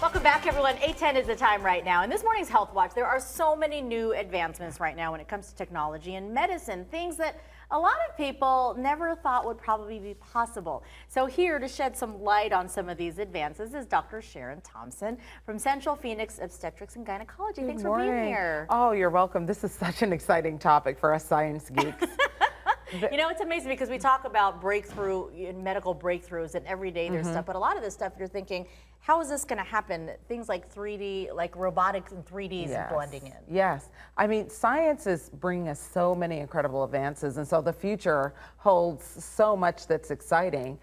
Welcome back, everyone. 8:10 is the time right now. In this morning's Health Watch, there are so many new advancements right now when it comes to technology and medicine, things that a lot of people never thought would probably be possible. So here to shed some light on some of these advances is Dr. Sharon Thompson from Central Phoenix Obstetrics and Gynecology. Thanks for being here. Oh, you're welcome. This is such an exciting topic for us science geeks. You know, it's amazing because we talk about breakthrough, medical breakthroughs, and every day there's stuff, but a lot of this stuff you're thinking, how is this going to happen? Things like 3D, like robotics and 3D is blending in. Yes. I mean, science is bringing us so many incredible advances, and so the future holds so much that's exciting.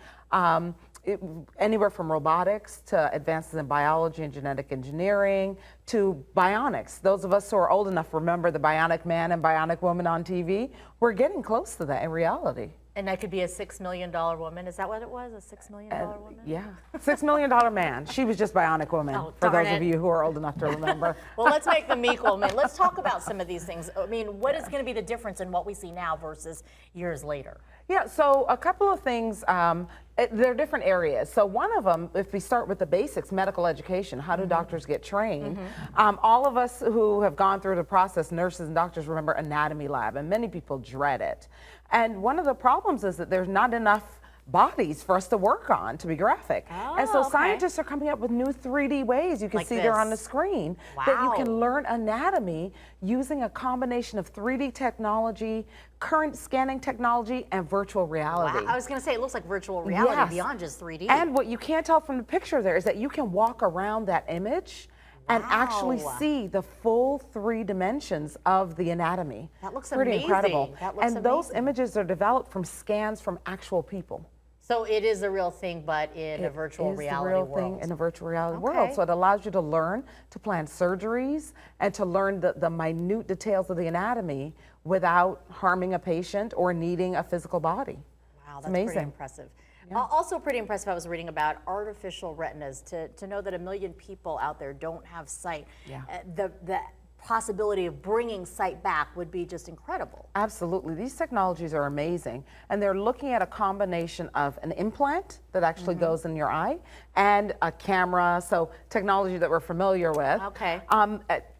Anywhere from robotics to advances in biology and genetic engineering to bionics. Those of us who are old enough remember the Bionic Man and Bionic Woman on TV. We're getting close to that in reality. And that could be a $6 million woman. Is that what it was? A $6 million woman? Yeah. $6 million man. She was just Bionic Woman, for those of you who are old enough to remember. Well, let's make them equal, man. Let's talk about some of these things. I mean, what is going to be the difference in what we see now versus years later? Yeah, so a couple of things. There are different areas. So one of them, if we start with the basics, medical education, how do doctors get trained? All of us who have gone through the process, nurses and doctors, remember anatomy lab, and many people dread it. And one of the problems is that there's not enough bodies for us to work on, to be graphic. And so scientists are coming up with new 3D ways, you can see there on the screen, that you can learn anatomy using a combination of 3D technology, current scanning technology, and virtual reality. Wow. I was going to say, it looks like virtual reality beyond just 3D. And what you can't tell from the picture there is that you can walk around that image and actually see the full 3 dimensions of the anatomy. That looks pretty amazing. Incredible. That looks and those images are developed from scans from actual people. So it is a real thing, but in a virtual reality world. It is the real thing in a virtual reality world. So it allows you to learn to plan surgeries and to learn the minute details of the anatomy without harming a patient or needing a physical body. Wow, that's amazing. Pretty impressive. Also pretty impressive, I was reading about artificial retinas, to know that 1 million people out there don't have sight. The possibility of bringing sight back would be just incredible. Absolutely. These technologies are amazing, and they're looking at a combination of an implant that actually goes in your eye and a camera, so technology that we're familiar with.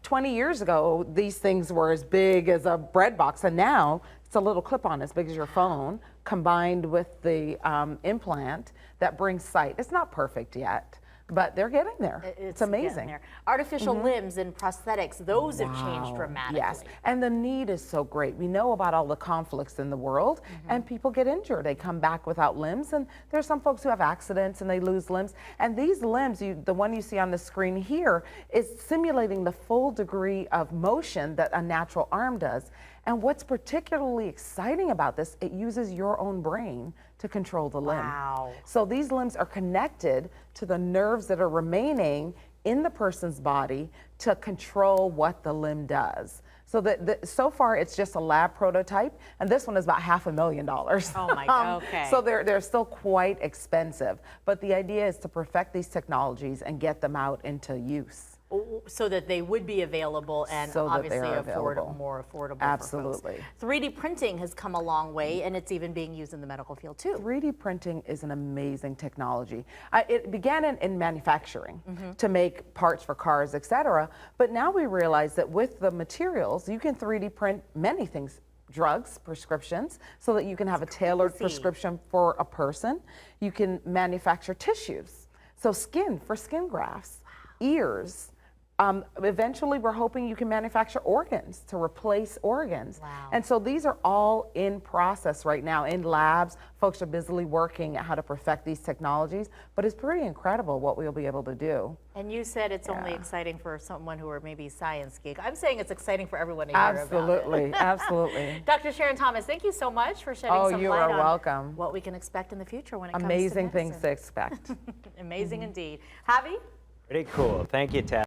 20 years ago, these things were as big as a bread box, and now it's a little clip-on as big as your phone combined with the implant that brings sight. It's not perfect yet, but they're getting there. It's amazing. Artificial limbs and prosthetics, those have changed dramatically. Yes, and the need is so great. We know about all the conflicts in the world, and people get injured. They come back without limbs, and there's some folks who have accidents and they lose limbs. And these limbs, the one you see on the screen here, is simulating the full degree of motion that a natural arm does. And what's particularly exciting about this, it uses your own brain to control the limb. Wow. So these limbs are connected to the nerves that are remaining in the person's body to control what the limb does. So so far it's just a lab prototype, and this one is about $500,000. Oh my God, okay. So they're still quite expensive, but the idea is to perfect these technologies and get them out into use. So that they would be available and so obviously more affordable. Absolutely. For folks. 3D printing has come a long way, and it's even being used in the medical field too. 3D printing is an amazing technology. It began in manufacturing to make parts for cars, etc. But now we realize that with the materials, you can 3D print many things. Drugs, prescriptions, so that you can have a tailored prescription for a person. You can manufacture tissues, so skin for skin grafts, ears. Eventually, we're hoping you can manufacture organs to replace organs. Wow. And so these are all in process right now in labs. Folks are busily working at how to perfect these technologies, but it's pretty incredible what we'll be able to do. And you said it's only exciting for someone who are maybe science geek. I'm saying it's exciting for everyone to hear absolutely, about it. Absolutely. Dr. Sharon Thomas, thank you so much for shedding some light on welcome. what we can expect in the future when it comes to amazing medicine. things to expect. Amazing indeed. Javi? Pretty cool. Thank you, Ted.